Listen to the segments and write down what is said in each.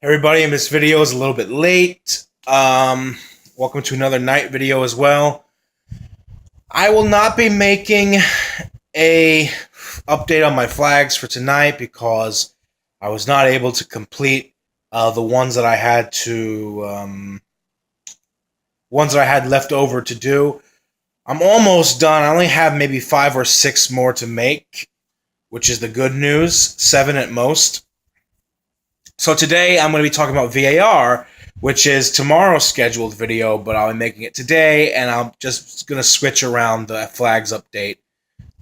Everybody, in this video is a little bit late. Welcome to another night video as well. I will not be making a update on my flags for tonight because I was not able to complete the ones that I had left over to do. I'm almost done. I only have maybe 5 or 6 more to make, which is the good news. 7 at most. So today I'm going to be talking about VAR, which is tomorrow's scheduled video, but I'll be making it today, and I'm just going to switch around the flags update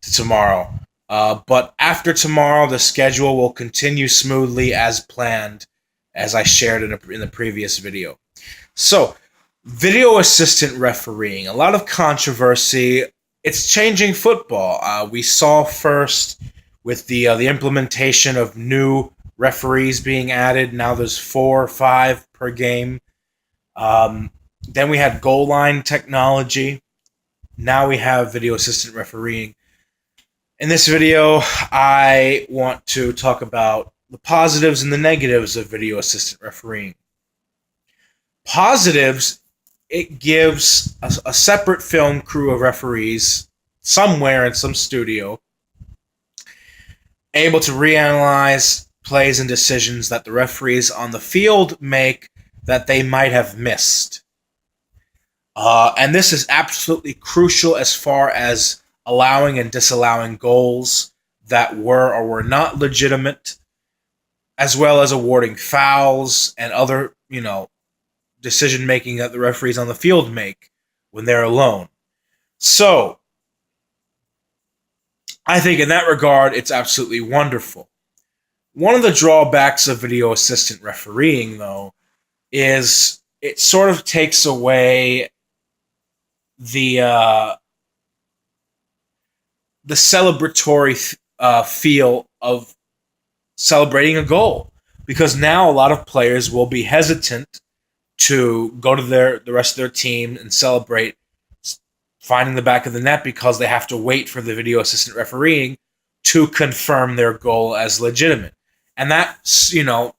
to tomorrow. But after tomorrow, the schedule will continue smoothly as planned, as I shared in the previous video. So, video assistant refereeing, a lot of controversy. It's changing football. We saw first with the implementation of new referees being added. Now there's 4 or 5 per game. Then we had goal line technology. Now we have video assistant refereeing. In this video, I want to talk about the positives and the negatives of video assistant refereeing. Positives, it gives a separate film crew of referees somewhere in some studio able to reanalyze plays and decisions that the referees on the field make that they might have missed. And this is absolutely crucial as far as allowing and disallowing goals that were or were not legitimate, as well as awarding fouls and other, decision making that the referees on the field make when they're alone. So, I think in that regard, it's absolutely wonderful. One of the drawbacks of video assistant refereeing, though, is it sort of takes away the celebratory feel of celebrating a goal, because now a lot of players will be hesitant to go to the rest of their team and celebrate finding the back of the net because they have to wait for the video assistant refereeing to confirm their goal as legitimate. And that,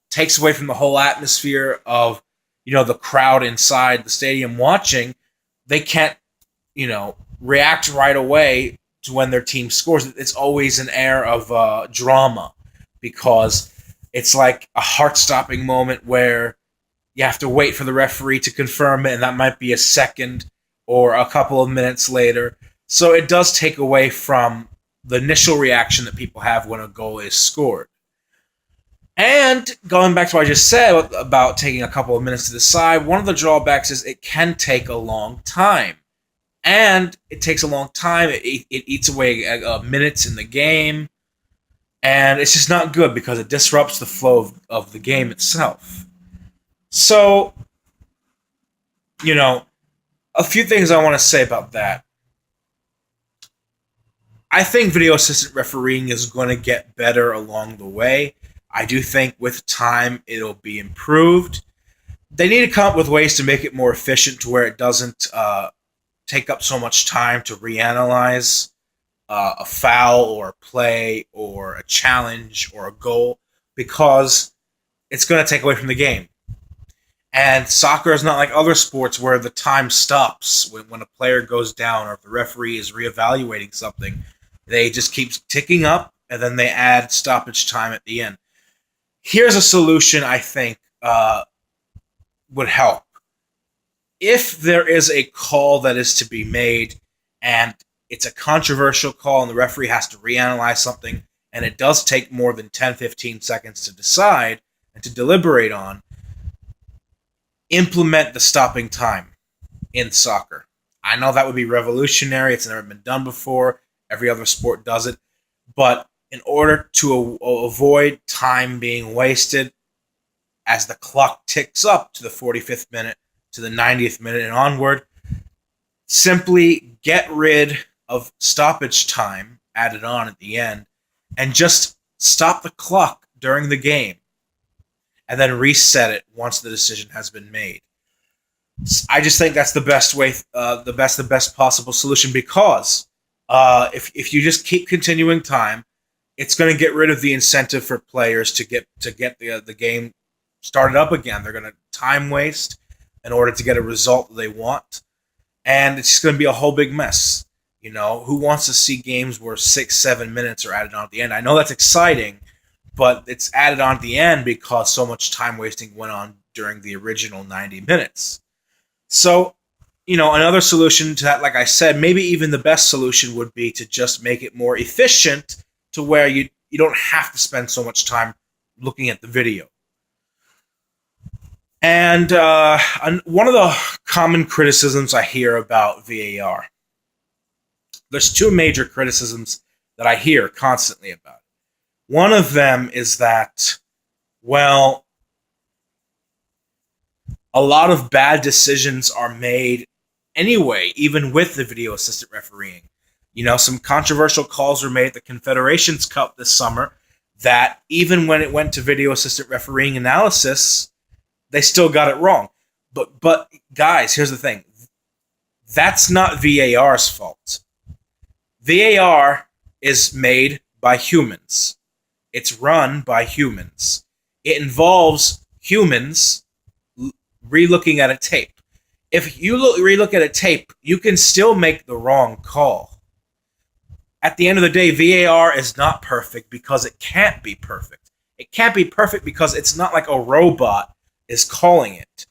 takes away from the whole atmosphere of, the crowd inside the stadium watching. They can't, react right away to when their team scores. It's always an air of drama because it's like a heart-stopping moment where you have to wait for the referee to confirm it, and that might be a second or a couple of minutes later. So it does take away from the initial reaction that people have when a goal is scored. And going back to what I just said about taking a couple of minutes to decide, one of the drawbacks is it can take a long time. And it takes a long time. It eats away minutes in the game. And it's just not good because it disrupts the flow of the game itself. So, a few things I want to say about that. I think video assistant refereeing is going to get better along the way. I do think with time it'll be improved. They need to come up with ways to make it more efficient to where it doesn't take up so much time to reanalyze a foul or a play or a challenge or a goal, because it's going to take away from the game. And soccer is not like other sports where the time stops when a player goes down or if the referee is reevaluating something. They just keep ticking up, and then they add stoppage time at the end. Here's a solution I think would help. If there is a call that is to be made and it's a controversial call and the referee has to reanalyze something and it does take more than 10-15 seconds to decide and to deliberate on, implement the stopping time in soccer. I know that would be revolutionary. It's never been done before. Every other sport does it. But in order to avoid time being wasted as the clock ticks up to the 45th minute, to the 90th minute and onward, simply get rid of stoppage time added on at the end and just stop the clock during the game and then reset it once the decision has been made. I just think that's the best way, the best possible solution, because if you just keep continuing time, it's going to get rid of the incentive for players to get the game start it up again. They're going to time waste in order to get a result that they want. And it's just going to be a whole big mess. Who wants to see games where 6-7 minutes are added on at the end? I know that's exciting, but it's added on at the end because so much time wasting went on during the original 90 minutes. So, another solution to that, like I said, maybe even the best solution would be to just make it more efficient to where you don't have to spend so much time looking at the video. And one of the common criticisms I hear about VAR, there's two major criticisms that I hear constantly about it. One of them is that, well, a lot of bad decisions are made anyway, even with the video assistant refereeing. Some controversial calls were made at the Confederations Cup this summer that even when it went to video assistant refereeing analysis, they still got it wrong. But guys, here's the thing. That's not VAR's fault. VAR is made by humans. It's run by humans. It involves humans re-looking at a tape. If you re-look at a tape, you can still make the wrong call. At the end of the day, VAR is not perfect because it can't be perfect. It can't be perfect because it's not like a robot is calling it.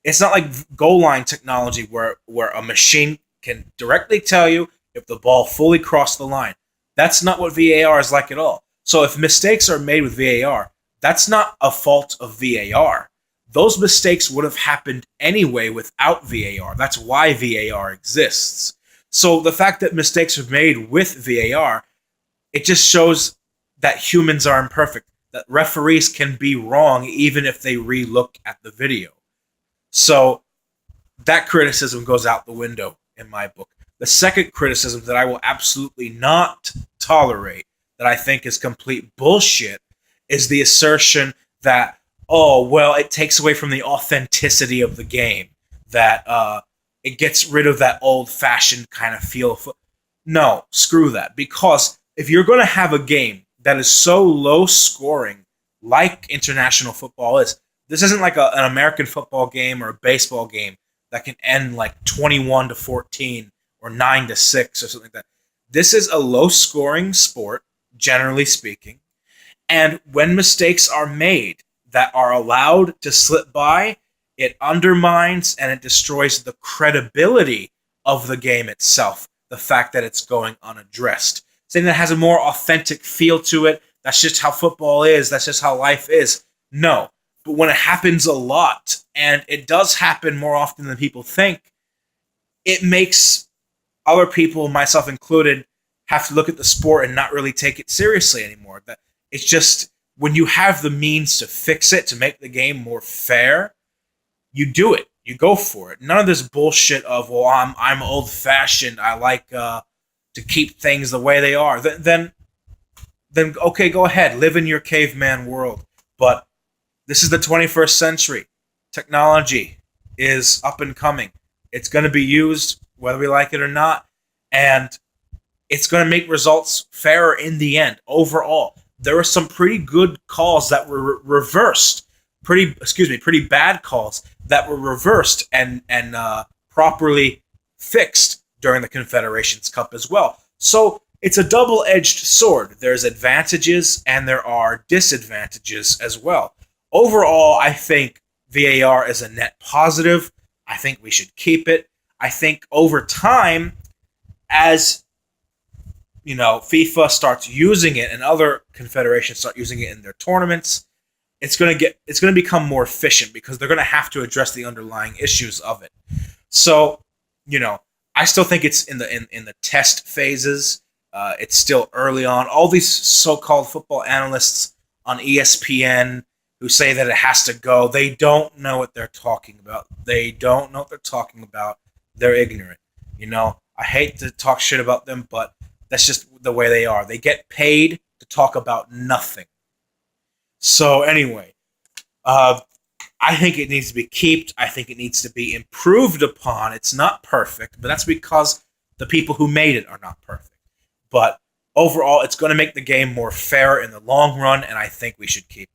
It's not like goal line technology where a machine can directly tell you if the ball fully crossed the line. That's not what VAR is like at all. So if mistakes are made with VAR, that's not a fault of VAR. Those mistakes would have happened anyway without VAR. That's why VAR exists. So the fact that mistakes are made with VAR, it just shows that humans are imperfect, that referees can be wrong even if they re-look at the video. So that criticism goes out the window in my book. The second criticism that I will absolutely not tolerate, that I think is complete bullshit, is the assertion that, oh, well, it takes away from the authenticity of the game, that it gets rid of that old-fashioned kind of feel. No, screw that. Because if you're going to have a game that is so low-scoring, like international football is, this isn't like an American football game or a baseball game that can end like 21-14 or 9-6 or something like that. This is a low-scoring sport, generally speaking, and when mistakes are made that are allowed to slip by, it undermines and it destroys the credibility of the game itself, the fact that it's going unaddressed. Saying that has a more authentic feel to it, that's just how football is, that's just how life is. No. But when it happens a lot, and it does happen more often than people think, it makes other people, myself included, have to look at the sport and not really take it seriously anymore. That it's just, when you have the means to fix it, to make the game more fair, you do it. You go for it. None of this bullshit of, well, I'm old-fashioned, I like to keep things the way they are. Then okay, go ahead, live in your caveman world. But this is the 21st century. Technology is up and coming. It's going to be used whether we like it or not, and it's going to make results fairer in the end. Overall, there were some pretty good calls that were reversed. Pretty bad calls that were reversed and properly fixed during the Confederations Cup as well. So it's a double-edged sword. There's advantages and there are disadvantages as well. Overall, I think VAR is a net positive. I think we should keep it. I think over time, as FIFA starts using it and other confederations start using it in their tournaments, it's going to become more efficient because they're going to have to address the underlying issues of it. So, I still think it's in the test phases. It's still early on. All these so-called football analysts on ESPN who say that it has to go, they don't know what they're talking about. They're ignorant. I hate to talk shit about them, but that's just the way they are. They get paid to talk about nothing. So anyway, I think it needs to be kept. I think it needs to be improved upon. It's not perfect, but that's because the people who made it are not perfect. But overall, it's going to make the game more fair in the long run, and I think we should keep it.